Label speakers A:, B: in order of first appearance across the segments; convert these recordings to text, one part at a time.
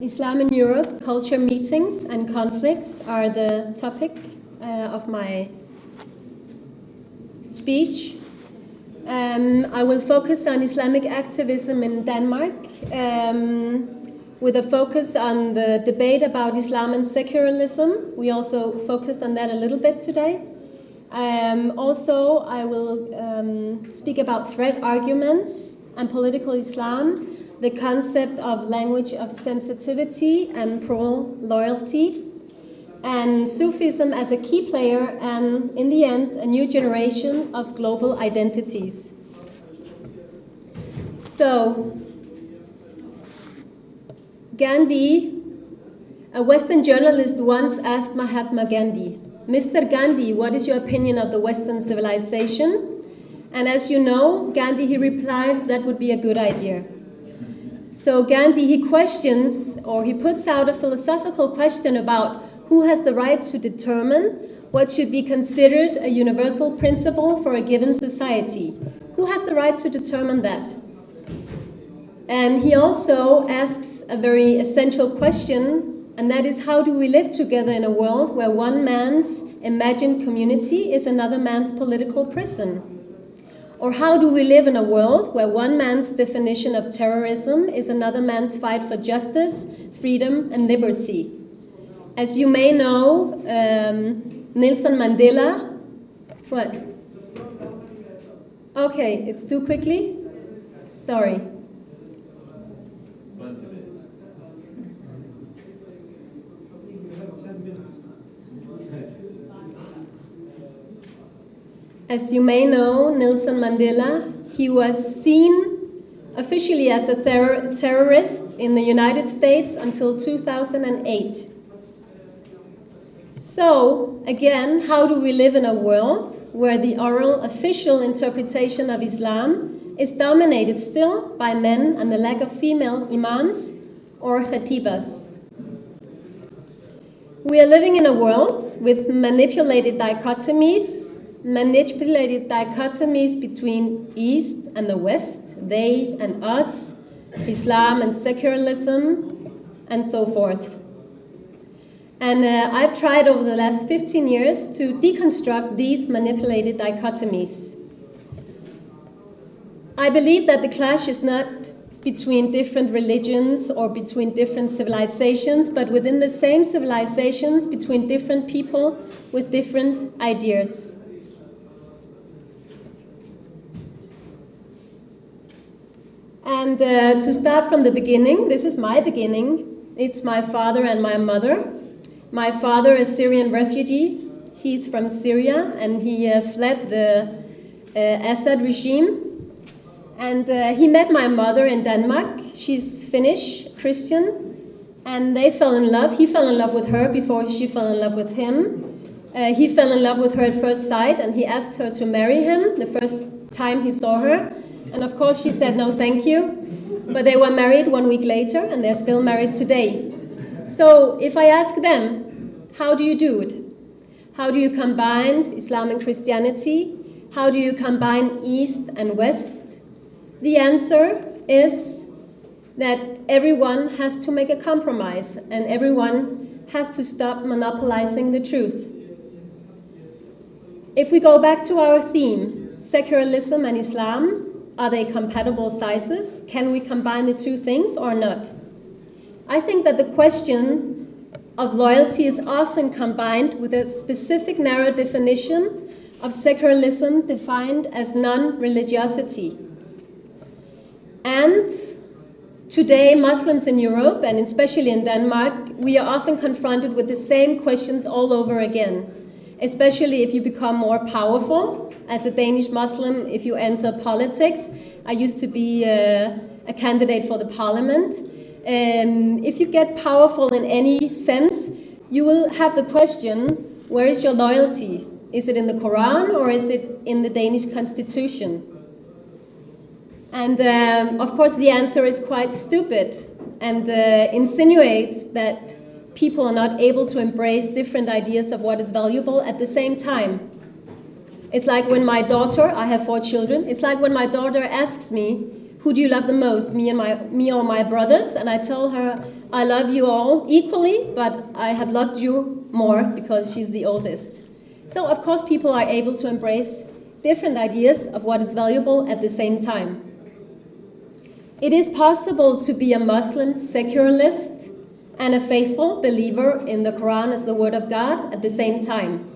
A: Islam in Europe, culture meetings and conflicts are the topic of my speech. I will focus on Islamic activism in Denmark with a focus on the debate about Islam and secularism. We also focused on that a little bit today. Also, I will speak about threat arguments and political Islam, the concept of language of sensitivity and pro-loyalty, and Sufism as a key player, and in the end, a new generation of global identities. So, Gandhi, a Western journalist once asked Mahatma Gandhi, "Mr. Gandhi, what is your opinion of the Western civilization?" And as you know, Gandhi, he replied, "That would be a good idea." So Gandhi, he questions, or he puts out a philosophical question about who has the right to determine what should be considered a universal principle for a given society. Who has the right to determine that? And he also asks a very essential question, and that is, how do we live together in a world where one man's imagined community is another man's political prison? Or how do we live in a world where one man's definition of terrorism is another man's fight for justice, freedom, and liberty? As you may know, Nelson Mandela... What? Okay, it's too quickly? Sorry. As you may know, Nelson Mandela, he was seen officially as a terrorist in the United States until 2008. So, again, how do we live in a world where the oral official interpretation of Islam is dominated still by men and the lack of female imams or khatibas? We are living in a world with manipulated dichotomies between East and the West, they and us, Islam and secularism, and so forth. And I've tried over the last 15 years to deconstruct these manipulated dichotomies. I believe that the clash is not between different religions or between different civilizations, but within the same civilizations, between different people with different ideas. And to start from the beginning, this is my beginning. It's my father and my mother. My father is a Syrian refugee. He's from Syria, and he fled the Assad regime. And he met my mother in Denmark. She's Finnish, Christian, and they fell in love. He fell in love with her before she fell in love with him. He fell in love with her at first sight, and he asked her to marry him the first time he saw her. And of course she said no thank you, but they were married 1 week later and they're still married today. So if I ask them, how do you do it? How do you combine Islam and Christianity? How do you combine East and West? The answer is that everyone has to make a compromise and everyone has to stop monopolizing the truth. If we go back to our theme, secularism and Islam, are they compatible sizes? Can we combine the two things or not? I think that the question of loyalty is often combined with a specific narrow definition of secularism defined as non-religiosity. And today, Muslims in Europe, and especially in Denmark, we are often confronted with the same questions all over again, especially if you become more powerful. As a Danish Muslim, if you enter politics, I used to be a candidate for the parliament. If you get powerful in any sense, you will have the question, where is your loyalty? Is it in the Quran or is it in the Danish constitution? And of course the answer is quite stupid and insinuates that people are not able to embrace different ideas of what is valuable at the same time. It's like when my daughter, I have 4 children, it's like when my daughter asks me, who do you love the most, me or my brothers? And I tell her, I love you all equally, but I have loved you more because she's the oldest. So of course people are able to embrace different ideas of what is valuable at the same time. It is possible to be a Muslim secularist and a faithful believer in the Quran as the word of God at the same time.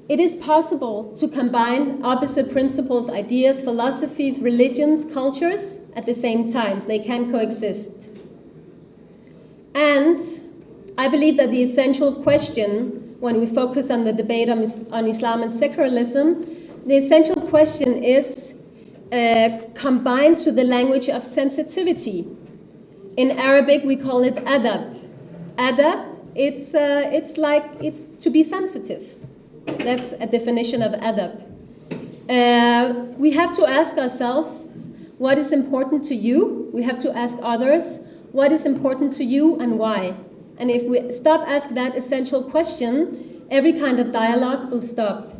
A: It is possible to combine opposite principles, ideas, philosophies, religions, cultures at the same time. They can coexist. And I believe that the essential question, when we focus on the debate on Islam and secularism, the essential question is combined to the language of sensitivity. In Arabic, we call it adab. Adab, it's to be sensitive. That's a definition of adab. We have to ask ourselves, what is important to you? We have to ask others, what is important to you and why? And if we stop asking that essential question, every kind of dialogue will stop.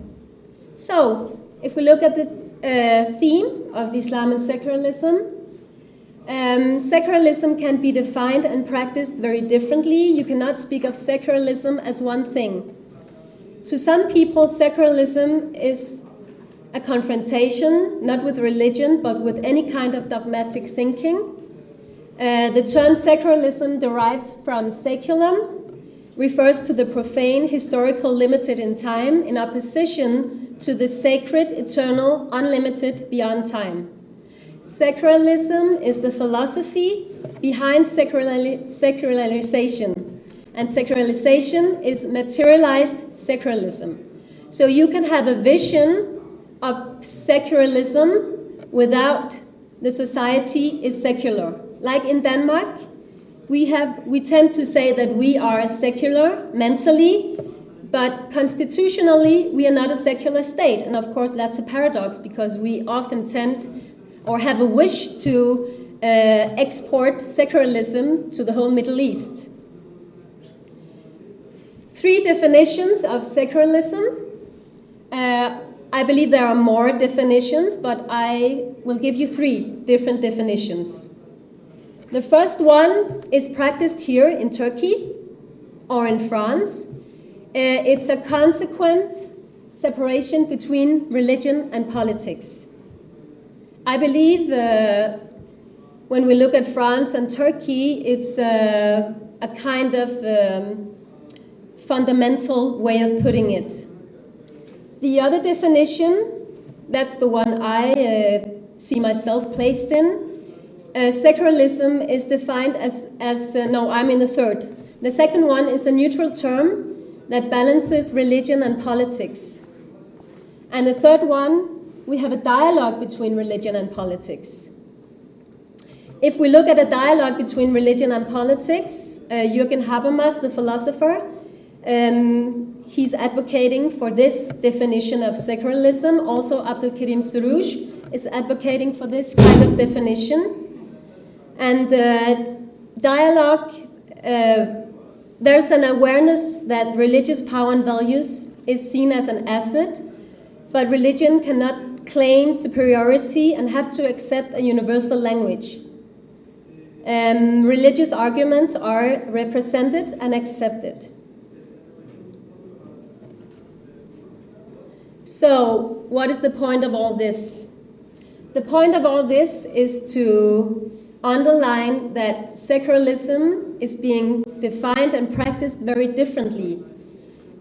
A: So, if we look at the theme of Islam and secularism, secularism can be defined and practiced very differently. You cannot speak of secularism as one thing. To some people, secularism is a confrontation, not with religion, but with any kind of dogmatic thinking. The term secularism derives from saeculum, refers to the profane, historical, limited in time, in opposition to the sacred, eternal, unlimited, beyond time. Secularism is the philosophy behind secularization. And secularization is materialized secularism. So you can have a vision of secularism without the society is secular. Like in Denmark, we tend to say that we are secular mentally, but constitutionally we are not a secular state. And of course that's a paradox because we often tend or have a wish to export secularism to the whole Middle East. 3 definitions of secularism. I believe there are more definitions, but I will give you 3 different definitions. The first one is practiced here in Turkey or in France. It's a consequent separation between religion and politics. I believe when we look at France and Turkey, it's a kind of fundamental way of putting it. The other definition, that's the one I see myself placed in. Secularism is defined as no, I'm in the third. The second one is a neutral term that balances religion and politics. And the third one, we have a dialogue between religion and politics. If we look at a dialogue between religion and politics, Jürgen Habermas, the philosopher, he's advocating for this definition of secularism. Also, Abdul Karim Surush is advocating for this kind of definition. And dialogue, there's an awareness that religious power and values is seen as an asset, but religion cannot claim superiority and have to accept a universal language. Religious arguments are represented and accepted. So, what is the point of all this? The point of all this is to underline that secularism is being defined and practiced very differently.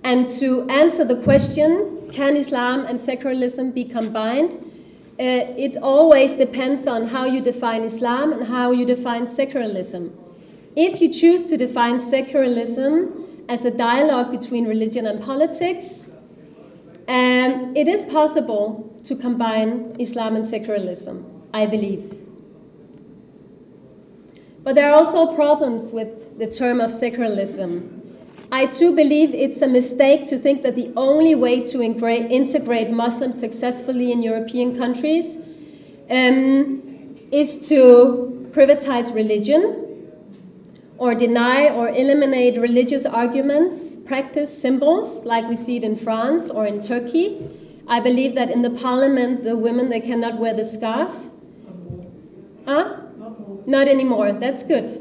A: And to answer the question, can Islam and secularism be combined? It always depends on how you define Islam and how you define secularism. If you choose to define secularism as a dialogue between religion and politics, it is possible to combine Islam and secularism, I believe. But there are also problems with the term of secularism. I too believe it's a mistake to think that the only way to integrate Muslims successfully in European countries is to privatize religion or deny or eliminate religious arguments, practice symbols like we see it in France or in Turkey. I believe that in the parliament, the women, they cannot wear the scarf. Huh? Not anymore. That's good.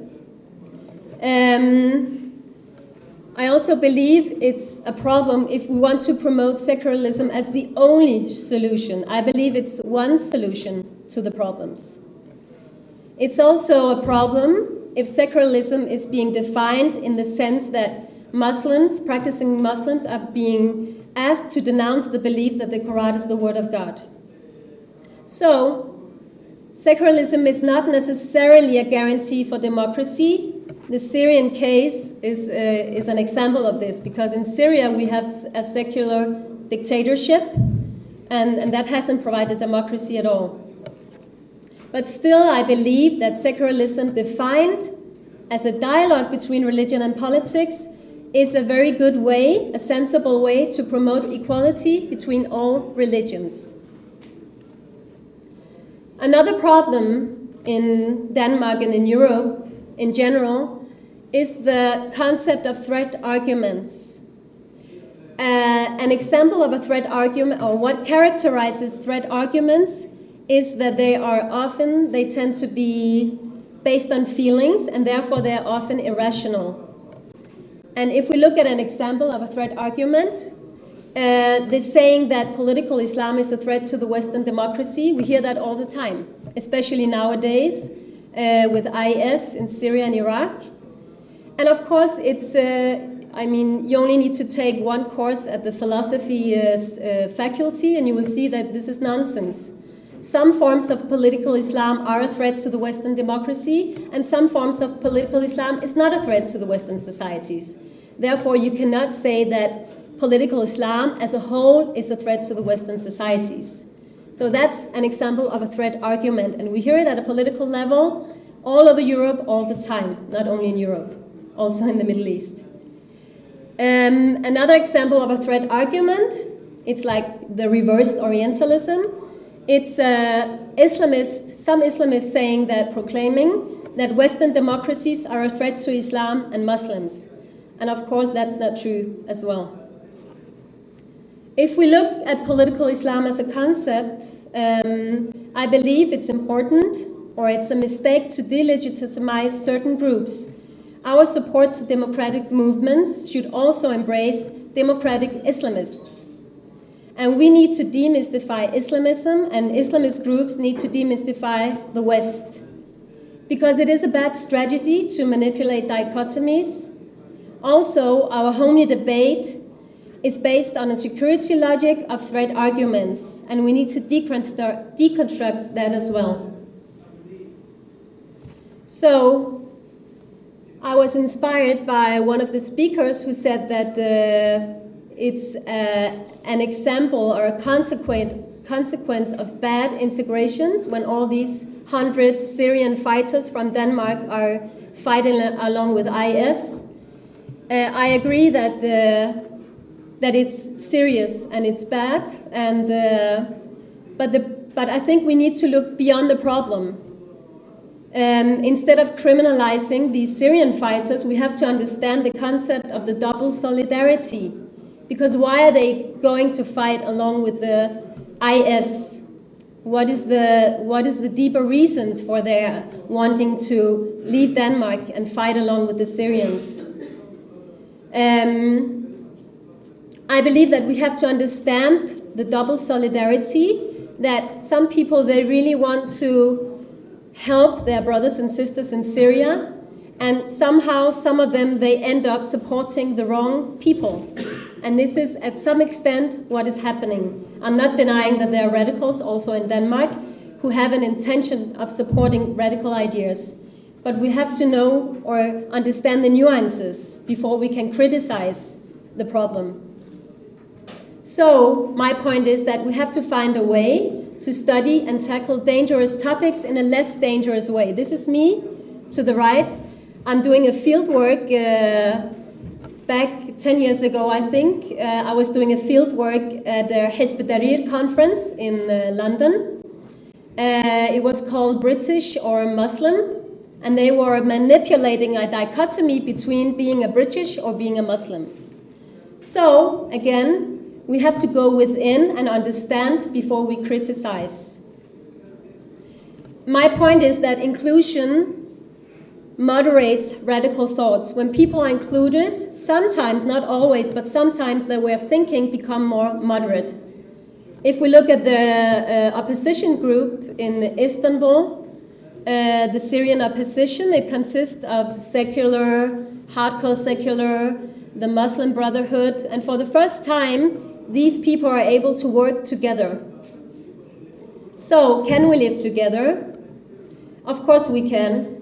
A: I also believe it's a problem if we want to promote secularism as the only solution. I believe it's one solution to the problems. It's also a problem if secularism is being defined in the sense that Muslims, practicing Muslims, are being asked to denounce the belief that the Quran is the word of God. So, secularism is not necessarily a guarantee for democracy. The Syrian case is an example of this, because in Syria we have a secular dictatorship, and that hasn't provided democracy at all. But still, I believe that secularism defined as a dialogue between religion and politics is a very good way, a sensible way to promote equality between all religions. Another problem in Denmark and in Europe in general is the concept of threat arguments. An example of a threat argument, or what characterizes threat arguments, is that they tend to be based on feelings, and therefore they are often irrational. And if we look at an example of a threat argument, the saying that political Islam is a threat to the Western democracy, we hear that all the time, especially nowadays with IS in Syria and Iraq. And of course, you only need to take one course at the philosophy faculty and you will see that this is nonsense. Some forms of political Islam are a threat to the Western democracy, and some forms of political Islam is not a threat to the Western societies. Therefore, you cannot say that political Islam as a whole is a threat to the Western societies. So that's an example of a threat argument, and we hear it at a political level all over Europe all the time, not only in Europe, also in the Middle East. Another example of a threat argument, it's like the reversed Orientalism. It's some Islamists saying that, proclaiming that Western democracies are a threat to Islam and Muslims. And of course, that's not true as well. If we look at political Islam as a concept, I believe it's important, or it's a mistake, to delegitimize certain groups. Our support to democratic movements should also embrace democratic Islamists. And we need to demystify Islamism, and Islamist groups need to demystify the West. Because it is a bad strategy to manipulate dichotomies. Also, our homely debate is based on a security logic of threat arguments, and we need to deconstruct that as well. So, I was inspired by one of the speakers who said that it's an example or a consequence of bad integrations when all these 100 Syrian fighters from Denmark are fighting along with IS. I agree that it's serious and it's bad, and but I think we need to look beyond the problem. Instead of criminalizing these Syrian fighters, we have to understand the concept of the double solidarity. Because why are they going to fight along with the IS? What is the deeper reasons for their wanting to leave Denmark and fight along with the Syrians? I believe that we have to understand the double solidarity, that some people, they really want to help their brothers and sisters in Syria, and somehow some of them, they end up supporting the wrong people. And this is, at some extent, what is happening. I'm not denying that there are radicals also in Denmark who have an intention of supporting radical ideas. But we have to know or understand the nuances before we can criticize the problem. So, my point is that we have to find a way to study and tackle dangerous topics in a less dangerous way. This is me, to the right. I'm doing a field work back 10 years ago, I think. I was doing a field work at the Hizb ut-Tahrir conference in London. It was called British or Muslim, and they were manipulating a dichotomy between being a British or being a Muslim. So, again, we have to go within and understand before we criticize. my point is that inclusion moderates radical thoughts. When people are included, sometimes, not always, but sometimes their way of thinking become more moderate. If we look at the opposition group in Istanbul, the Syrian opposition, it consists of secular, hardcore secular, the Muslim Brotherhood, and for the first time, these people are able to work together. So, can we live together? Of course we can.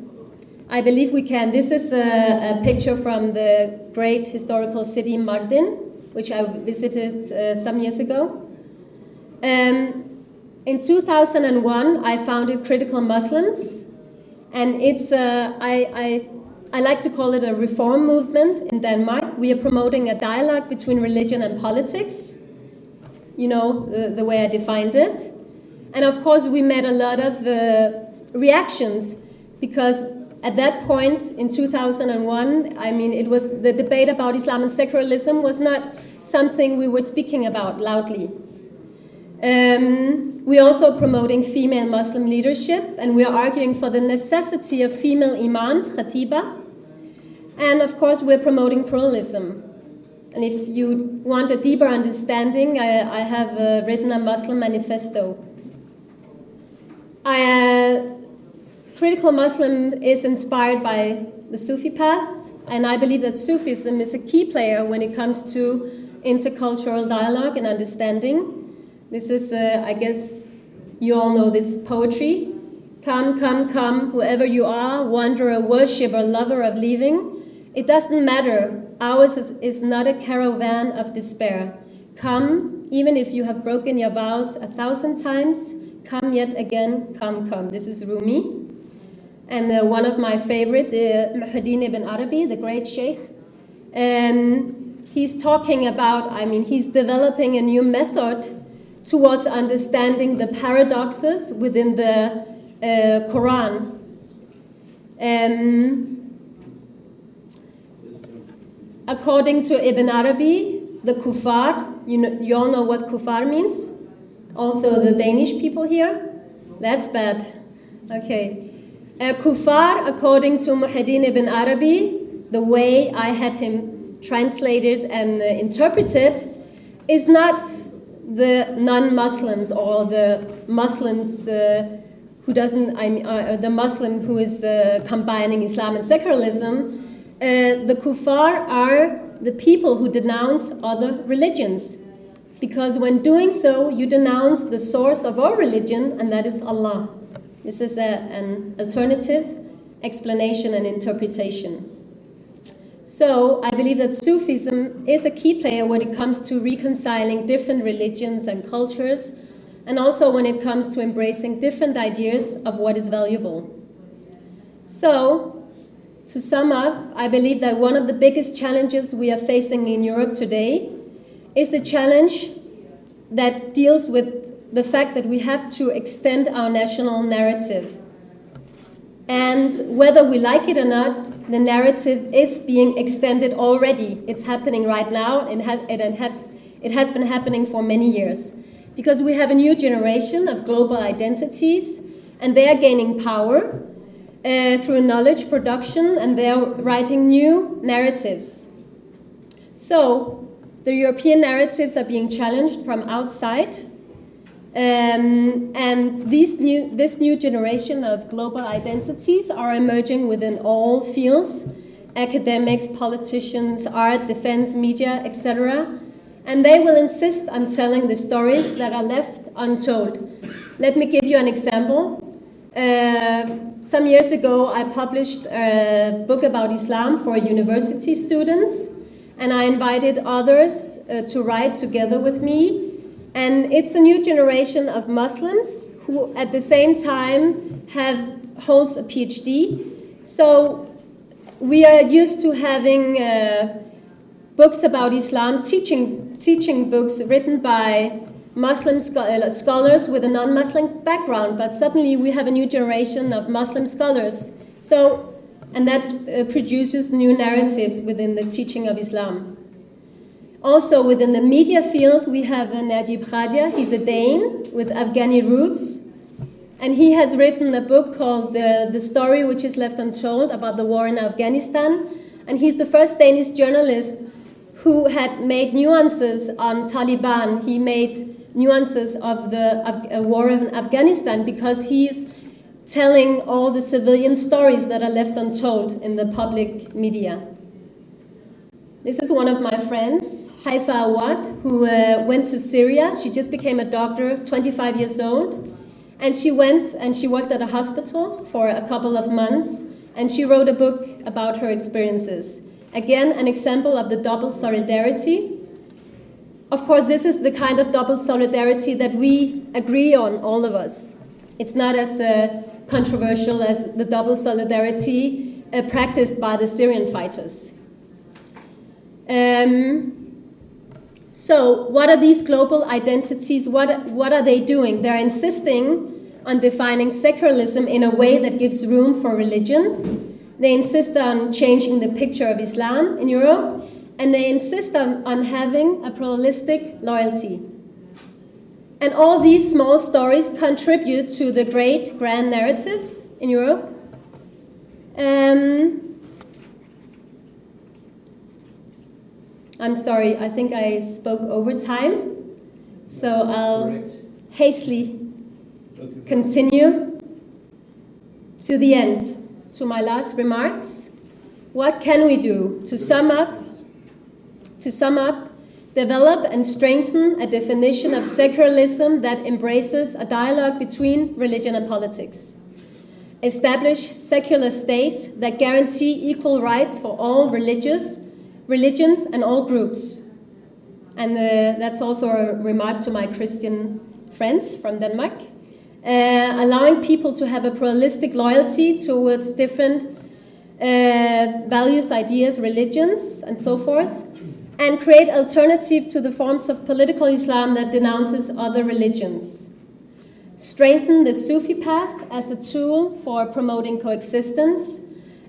A: I believe we can. This is a picture from the great historical city Mardin, which I visited some years ago. In 2001, I founded Critical Muslims, and it's I like to call it a reform movement in Denmark. We are promoting a dialogue between religion and politics, you know, the way I defined it. And of course, we met a lot of reactions, because at that point in 2001, I mean, it was the debate about Islam and secularism was not something we were speaking about loudly. We're also promoting female Muslim leadership, and we are arguing for the necessity of female imams, khatiba, and of course we're promoting pluralism. And if you want a deeper understanding, I have written a Muslim manifesto. Critical Muslim is inspired by the Sufi path, and I believe that Sufism is a key player when it comes to intercultural dialogue and understanding. This is, I guess, you all know this poetry. Come, come, come, whoever you are, wanderer, worshipper, lover of living. It doesn't matter. Ours is not a caravan of despair. Come, even if you have broken your vows 1,000 times, come yet again, come, come. This is Rumi. And one of my favorite, Muhyiddin ibn Arabi, the great sheikh. He's talking about, I mean, he's developing a new method towards understanding the paradoxes within the Quran. According to Ibn Arabi, the kuffar, you all know what kuffar means? Also the Danish people here? That's bad. Okay. Kuffar, according to Muhyiddin ibn Arabi, the way I had him translated and interpreted, is not the non-Muslims or the Muslims who doesn't, the Muslim who is combining Islam and secularism. The kuffar are the people who denounce other religions, because when doing so, you denounce the source of our religion, and that is Allah. This is an alternative explanation and interpretation. So I believe that Sufism is a key player when it comes to reconciling different religions and cultures, and also when it comes to embracing different ideas of what is valuable. So, to sum up, I believe that one of the biggest challenges we are facing in Europe today is the challenge that deals with the fact that we have to extend our national narrative. And whether we like it or not, the narrative is being extended already. It's happening right now, and it has been happening for many years. Because we have a new generation of global identities, and they are gaining power through knowledge production, and they are writing new narratives. So, the European narratives are being challenged from outside. And this new generation of global identities are emerging within all fields: academics, politicians, art, defense, media, etc. And they will insist on telling the stories that are left untold. Let me give you an example. Some years ago, I published a book about Islam for university students, and I invited others to write together with me. And it's a new generation of Muslims who at the same time holds a PhD. So we are used to having books about Islam, teaching books written by Muslim scholars with a non-Muslim background, but suddenly we have a new generation of Muslim scholars. So, and that produces new narratives within the teaching of Islam. Also, within the media field, we have Najib Khaja. He's a Dane with Afghani roots. And he has written a book called The Story Which Is Left Untold about the war in Afghanistan. And he's the first Danish journalist who had made nuances on Taliban. He made nuances of the war in Afghanistan because he's telling all the civilian stories that are left untold in the public media. This is one of my friends, Haifa Awad, who went to Syria. She just became a doctor, 25 years old. And she went and she worked at a hospital for a couple of months. And she wrote a book about her experiences. Again, an example of the double solidarity. Of course, this is the kind of double solidarity that we agree on, all of us. It's not as controversial as the double solidarity practiced by the Syrian fighters. So, what are these global identities? What are they doing? They're insisting on defining secularism in a way that gives room for religion. They insist on changing the picture of Islam in Europe, and they insist on having a pluralistic loyalty. And all these small stories contribute to the great grand narrative in Europe. I'm sorry, I think I spoke over time, so I'll hastily continue to the end, to my last remarks. What can we do? To sum up, develop and strengthen a definition of secularism that embraces a dialogue between religion and politics. Establish secular states that guarantee equal rights for all religions and all groups. And that's also a remark to my Christian friends from Denmark. Allowing people to have a pluralistic loyalty towards different values, ideas, religions, and so forth, and create alternative to the forms of political Islam that denounces other religions. Strengthen the Sufi path as a tool for promoting coexistence.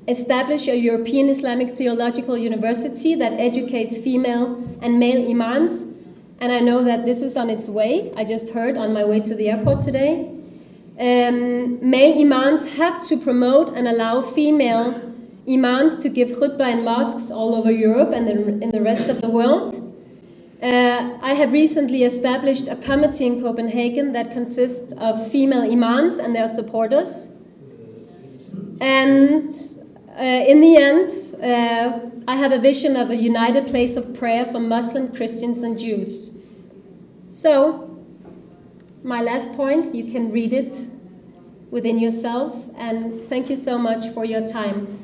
A: Establish a European Islamic Theological University that educates female and male imams. And I know that this is on its way. I just heard on my way to the airport today. Male imams have to promote and allow female imams to give khutbah in mosques all over Europe and in the rest of the world. I have recently established a committee in Copenhagen that consists of female imams and their supporters. And in the end, I have a vision of a united place of prayer for Muslims, Christians, and Jews. So, my last point, you can read it within yourself, and thank you so much for your time.